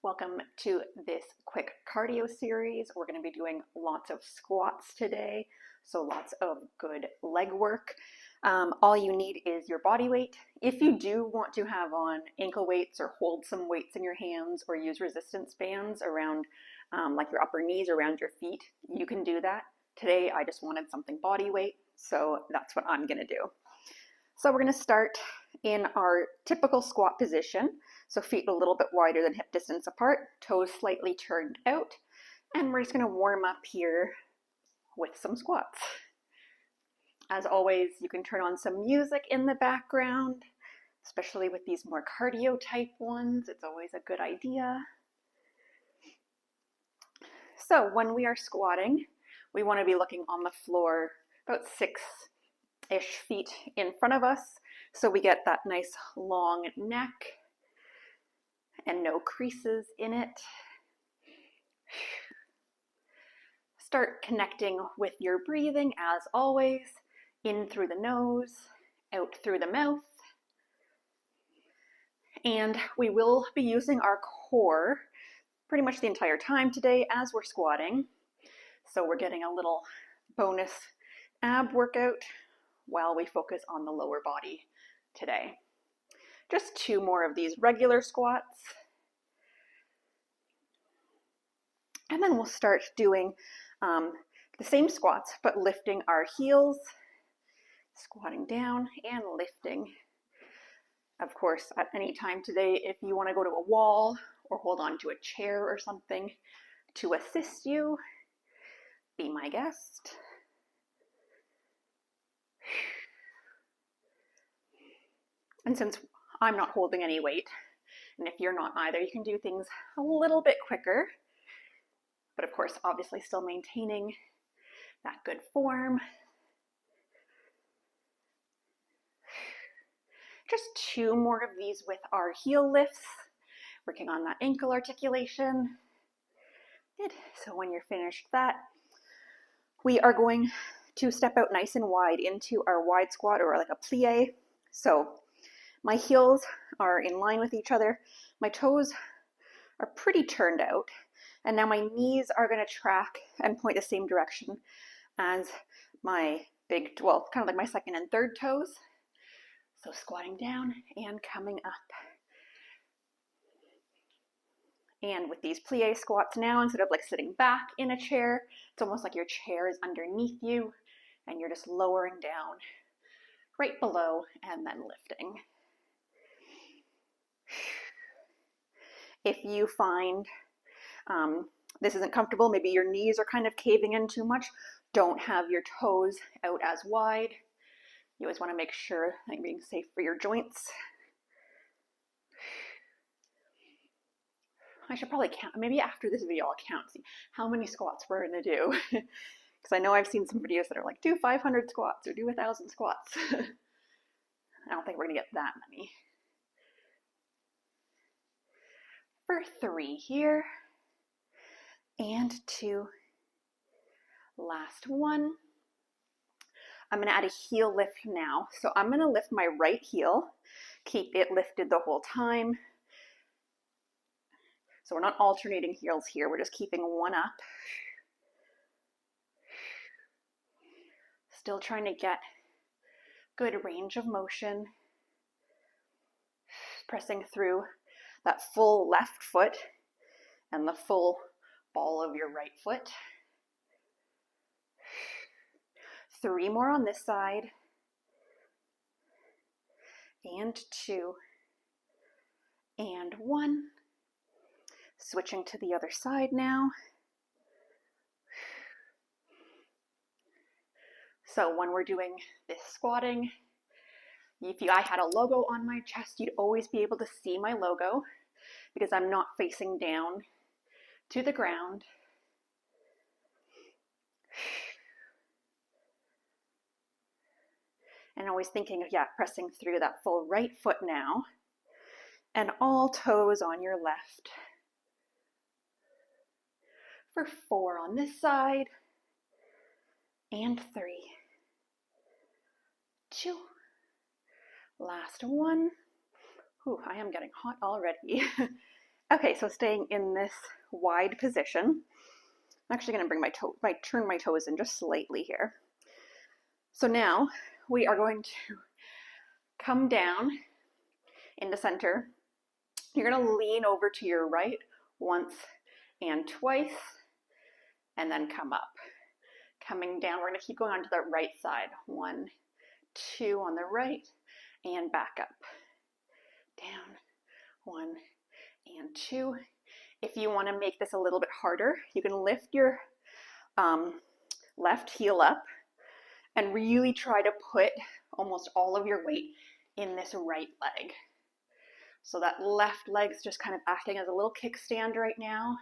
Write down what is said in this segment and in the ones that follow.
Welcome to this quick cardio series. We're going to be doing lots of squats today, so lots of good leg work. All you need is your body weight. If you do want to have on ankle weights or hold some weights in your hands or use resistance bands around like your upper knees, around your feet, you can do that. Today I just wanted something body weight, so that's what I'm going to do. So we're going to start in our typical squat position. So feet a little bit wider than hip distance apart, toes slightly turned out, and we're just going to warm up here with some squats. As always, you can turn on some music in the background, especially with these more cardio type ones. It's always a good idea. So when we are squatting, we want to be looking on the floor about 6-ish feet in front of us, so we get that nice long neck and no creases in it. Start connecting with your breathing as always, in through the nose, out through the mouth. And we will be using our core pretty much the entire time today as we're squatting. So we're getting a little bonus ab workout while we focus on the lower body today. Just 2 more of these regular squats. And then we'll start doing the same squats, but lifting our heels, squatting down and lifting. Of course, at any time today, if you want to go to a wall or hold on to a chair or something to assist you, be my guest. And since I'm not holding any weight, and if you're not either, you can do things a little bit quicker. But of course, obviously still maintaining that good form. Just 2 more of these with our heel lifts, working on that ankle articulation. Good. So when you're finished that, we are going to step out nice and wide into our wide squat or like a plie. So my heels are in line with each other. My toes are pretty turned out. And now my knees are going to track and point the same direction as my big, well, kind of like my second and third toes. So squatting down and coming up. And with these plie squats now, instead of like sitting back in a chair, it's almost like your chair is underneath you and you're just lowering down right below and then lifting. If you find this isn't comfortable, maybe your knees are kind of caving in too much, don't have your toes out as wide. You always want to make sure that you're being safe for your joints. I should probably count, maybe after this video I'll count, see how many squats we're going to do. Because I know I've seen some videos that are like, do 500 squats or do 1,000 squats. I don't think we're going to get that many. For 3 here. And 2. Last one. I'm going to add a heel lift now. So I'm going to lift my right heel, keep it lifted the whole time. So we're not alternating heels here, we're just keeping one up. Still trying to get good range of motion. Pressing through that full left foot and the full ball of your right foot. 3 more on this side. And 2. And 1. Switching to the other side now. So when we're doing this squatting, if I had a logo on my chest, you'd always be able to see my logo because I'm not facing down to the ground. And always thinking of, pressing through that full right foot now. And all toes on your left. For 4 on this side. And 3. 2. Last one. Ooh, I am getting hot already. Okay, so staying in this wide position. I'm actually going to bring turn my toes in just slightly here. So now we are going to come down in the center. You're going to lean over to your right once and twice, and then come up. Coming down, we're going to keep going on to the right side. 1, 2 on the right, and back up. Down, 1 and 2. If you want to make this a little bit harder, you can lift your left heel up and really try to put almost all of your weight in this right leg. So that left leg's just kind of acting as a little kickstand right now.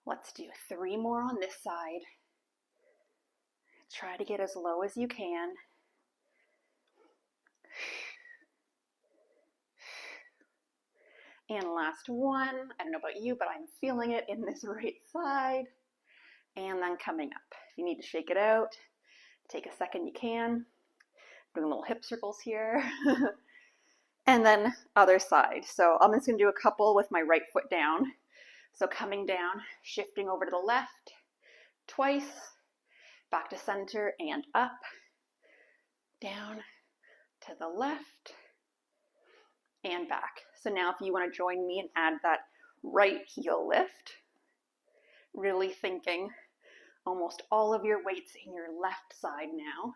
Let's do 3 more on this side. Try to get as low as you can. And last one. I don't know about you, but I'm feeling it in this right side. And then coming up. If you need to shake it out, take a second, you can. Doing little hip circles here. And then other side. So I'm just going to do a couple with my right foot down. So coming down, shifting over to the left, twice, back to center and up, down to the left, and back. So now if you want to join me and add that right heel lift, really thinking almost all of your weight's in your left side now.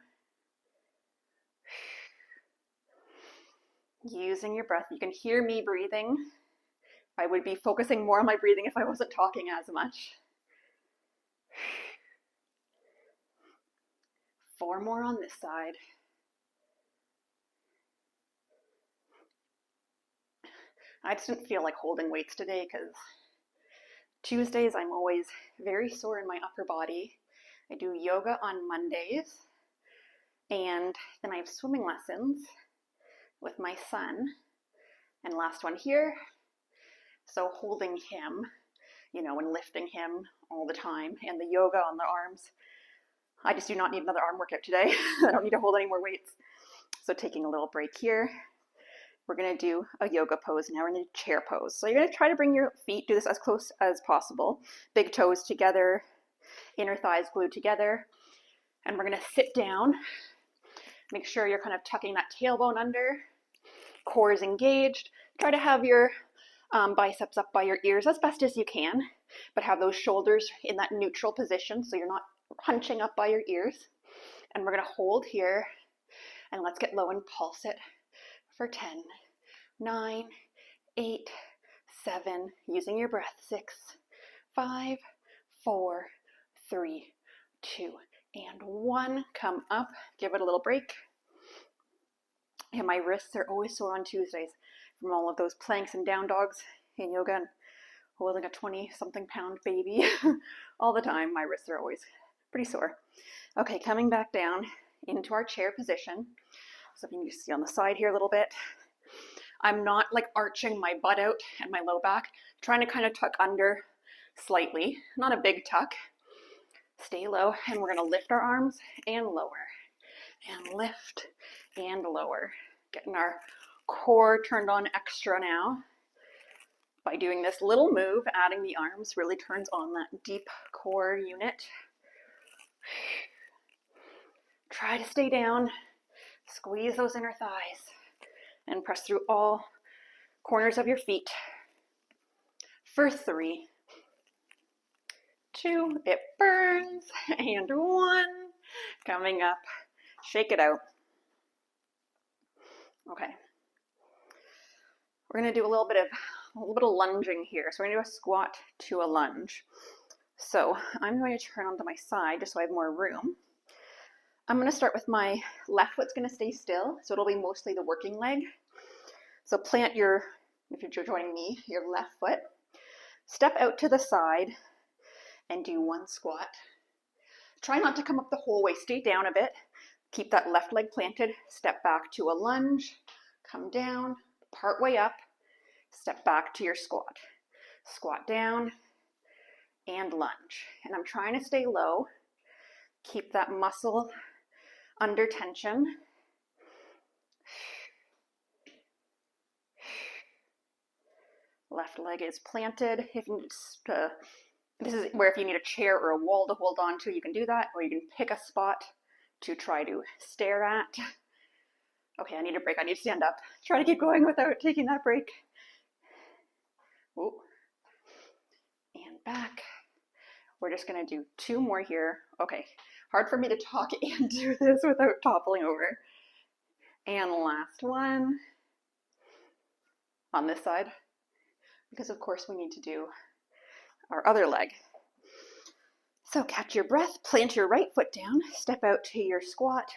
Using your breath. You can hear me breathing. I would be focusing more on my breathing if I wasn't talking as much. 4 more on this side. I just didn't feel like holding weights today because Tuesdays I'm always very sore in my upper body. I do yoga on Mondays, and then I have swimming lessons with my son, and last one here. So holding him, and lifting him all the time, and the yoga on the arms. I just do not need another arm workout today. I don't need to hold any more weights. So taking a little break here. We're going to do a yoga pose now. We're going to do chair pose. So you're going to try to bring your feet, do this as close as possible. Big toes together, inner thighs glued together. And we're going to sit down. Make sure you're kind of tucking that tailbone under. Core is engaged. Try to have your biceps up by your ears as best as you can, but have those shoulders in that neutral position so you're not hunching up by your ears. And we're going to hold here, and let's get low and pulse it for 10, 9, 8, 7, using your breath, 6, 5, 4, 3, 2, and 1. Come up, give it a little break. And my wrists are always sore on Tuesdays from all of those planks and down dogs in yoga and holding a 20-something pound baby all the time. My wrists are always pretty sore. Okay, coming back down into our chair position. So if you can see on the side here a little bit, I'm not like arching my butt out and my low back, trying to kind of tuck under slightly, not a big tuck. Stay low, and we're going to lift our arms and lower, and lift and lower. Getting our core turned on extra now. By doing this little move, adding the arms really turns on that deep core unit. Try to stay down, squeeze those inner thighs, and press through all corners of your feet. For 3, 2, it burns, and 1. Coming up, shake it out. Okay. We're going to do a little bit of lunging here. So we're going to do a squat to a lunge. So I'm going to turn onto my side just so I have more room. I'm going to start with my left foot's going to stay still, so it'll be mostly the working leg. So plant your, if you're joining me, your left foot. Step out to the side and do 1 squat. Try not to come up the whole way. Stay down a bit. Keep that left leg planted. Step back to a lunge. Come down, part way up. Step back to your squat. Squat down and lunge. And I'm trying to stay low. Keep that muscle under tension. Left leg is planted. If you this is where if you need a chair or a wall to hold on to, you can do that, or you can pick a spot to try to stare at. Okay, I need a break. I need to stand up. Try to keep going without taking that break. Ooh. And back. We're just gonna do 2 more here. Okay, hard for me to talk and do this without toppling over. And last one on this side, because of course we need to do our other leg. So catch your breath, plant your right foot down, step out to your squat,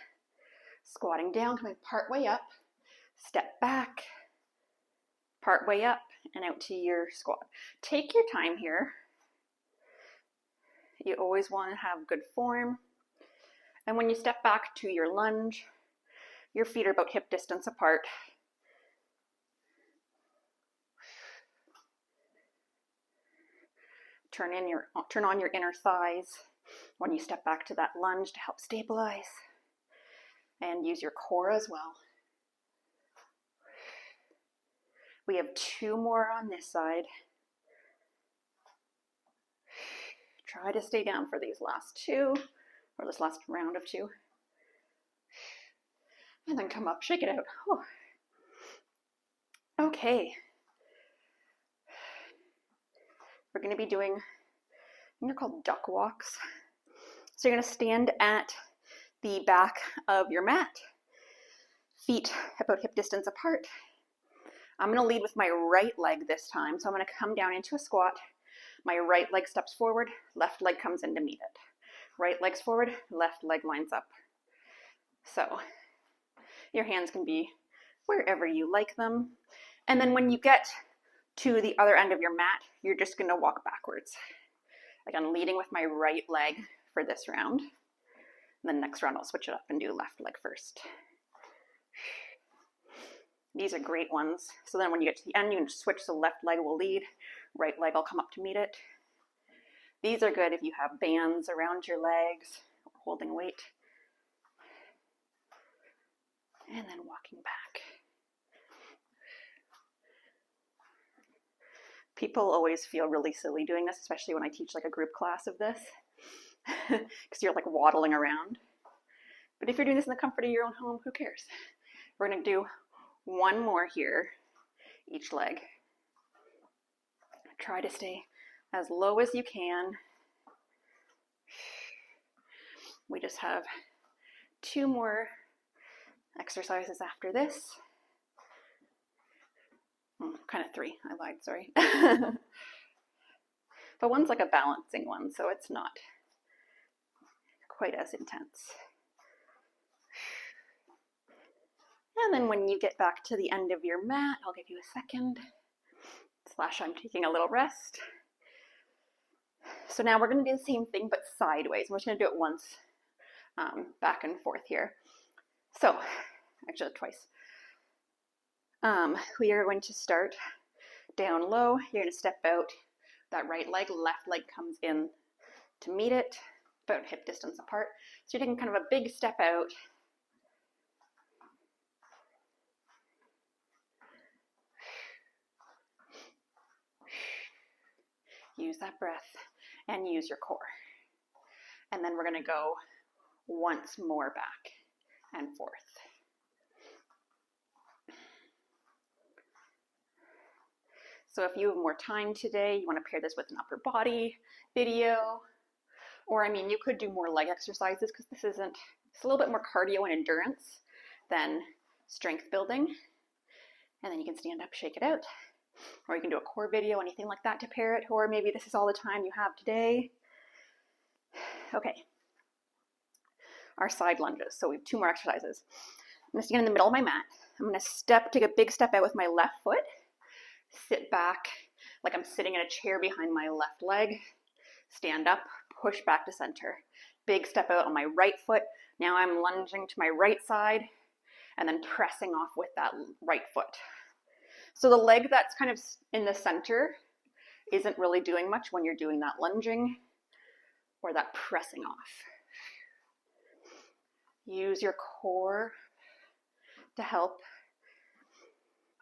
squatting down, coming part way up, step back, part way up, and out to your squat. Take your time here. You always want to have good form. And when you step back to your lunge, your feet are about hip distance apart. Turn on your inner thighs when you step back to that lunge to help stabilize. And use your core as well. We have 2 more on this side. Try to stay down for these last 2, or this last round of 2. And then come up, shake it out. Oh. Okay. We're going to be doing, I think they're called duck walks. So you're going to stand at the back of your mat, feet about hip distance apart. I'm going to lead with my right leg this time. So I'm going to come down into a squat. My right leg steps forward, left leg comes in to meet it. Right leg's forward, left leg lines up. So your hands can be wherever you like them. And then when you get to the other end of your mat, you're just going to walk backwards. Like I'm leading with my right leg for this round. And then next round I'll switch it up and do left leg first. These are great ones. So then when you get to the end, you can switch, so left leg will lead, right leg will come up to meet it. These are good if you have bands around your legs or holding weight. And then walking back. People always feel really silly doing this, especially when I teach like a group class of this, because you're like waddling around. But if you're doing this in the comfort of your own home, who cares? We're going to do 1 more here, each leg. Try to stay as low as you can. We just have 2 more exercises after this. Kind of 3, I lied, sorry. But one's like a balancing one, so it's not quite as intense. And then when you get back to the end of your mat, I'll give you a second. / I'm taking a little rest. So now we're going to do the same thing, but sideways. We're just going to do it once, back and forth here. So, actually twice. We are going to start down low. You're going to step out that right leg, left leg comes in to meet it, about hip distance apart. So you're taking kind of a big step out. Use that breath and use your core. And then we're going to go once more back and forth. So if you have more time today, you want to pair this with an upper body video, or I mean, you could do more leg exercises because it's a little bit more cardio and endurance than strength building. And then you can stand up, shake it out. Or you can do a core video, anything like that to pair it, or maybe this is all the time you have today. Okay, our side lunges. So we have 2 more exercises. I'm going to stand in the middle of my mat. I'm going to take a big step out with my left foot, sit back like I'm sitting in a chair behind my left leg, stand up, push back to center. Big step out on my right foot. Now I'm lunging to my right side and then pressing off with that right foot. So the leg that's kind of in the center isn't really doing much when you're doing that lunging or that pressing off. Use your core to help.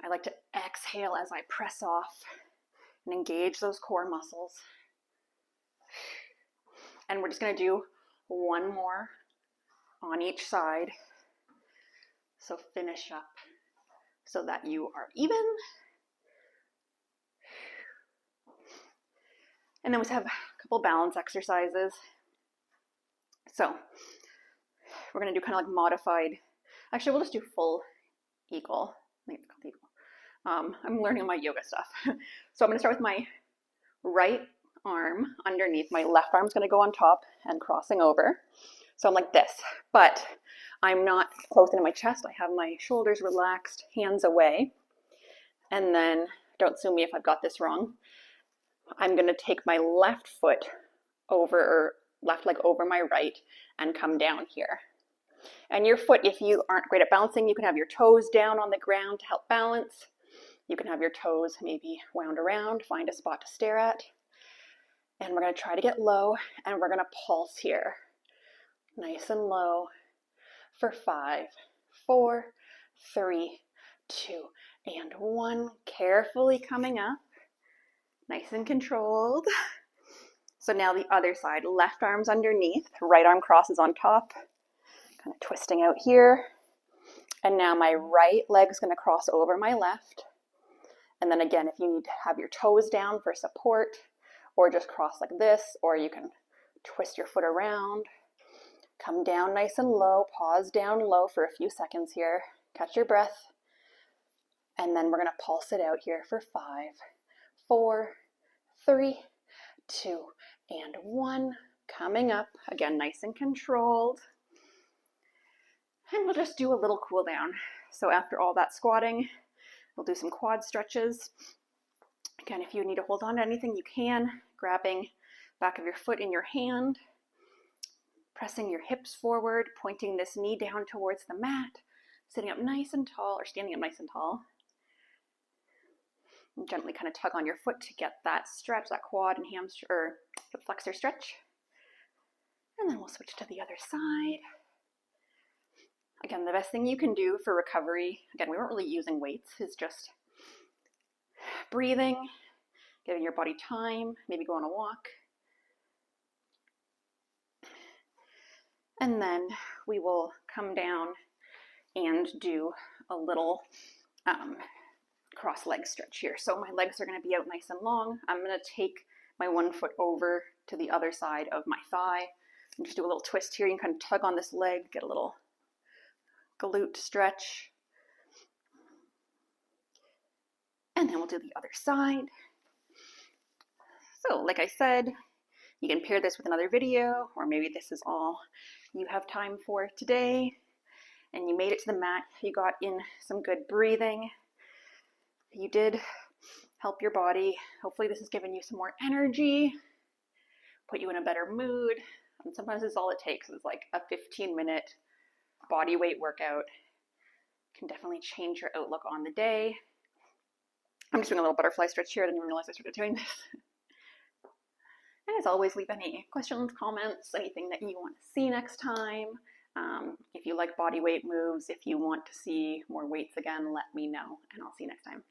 I like to exhale as I press off and engage those core muscles. And we're just going to do one more on each side. So finish up so that you are even. And then we have a couple balance exercises. So we're going to do kind of like modified. Actually, we'll just do full eagle. I think it's called eagle. I'm learning my yoga stuff. So I'm going to start with my right arm underneath. My left arm's going to go on top and crossing over. So I'm like this, but I'm not close into my chest. I have my shoulders relaxed, hands away. And then, don't sue me if I've got this wrong, I'm going to take my left foot over, or left leg over my right, and come down here. And your foot, if you aren't great at balancing, you can have your toes down on the ground to help balance. You can have your toes maybe wound around, find a spot to stare at. And we're going to try to get low, and we're going to pulse here. Nice and low for 5, 4, 3, 2, and 1. Carefully coming up. Nice and controlled. So now the other side, left arm's underneath, right arm crosses on top, kind of twisting out here. And now my right leg's going to cross over my left. And then again, if you need to have your toes down for support, or just cross like this, or you can twist your foot around. Come down nice and low, pause down low for a few seconds here. Catch your breath. And then we're going to pulse it out here for 5, 4, 3, 2, and 1. Coming up, again, nice and controlled. And we'll just do a little cool down. So after all that squatting, we'll do some quad stretches. Again, if you need to hold on to anything, you can. Grabbing back of your foot in your hand, pressing your hips forward, pointing this knee down towards the mat, sitting up nice and tall, or standing up nice and tall. And gently kind of tug on your foot to get that stretch, that quad and hamstring, or hip flexor stretch. And then we'll switch to the other side. Again, the best thing you can do for recovery, again, we weren't really using weights, is just breathing, giving your body time, maybe go on a walk. And then we will come down and do a little cross leg stretch here. So my legs are going to be out nice and long. I'm going to take my one foot over to the other side of my thigh and just do a little twist here. You can kind of tug on this leg, get a little glute stretch. And then we'll do the other side. So like I said, you can pair this with another video, or maybe this is all you have time for today, and you made it to the mat, you got in some good breathing, you did help your body. Hopefully this has given you some more energy, put you in a better mood, and sometimes it's all it takes. It's like a 15-minute body weight workout can definitely change your outlook on the day. I'm just doing a little butterfly stretch here. I didn't even realize I started doing this. And as always, leave any questions, comments, anything that you want to see next time. If you like body weight moves, if you want to see more weights again, let me know, and I'll see you next time.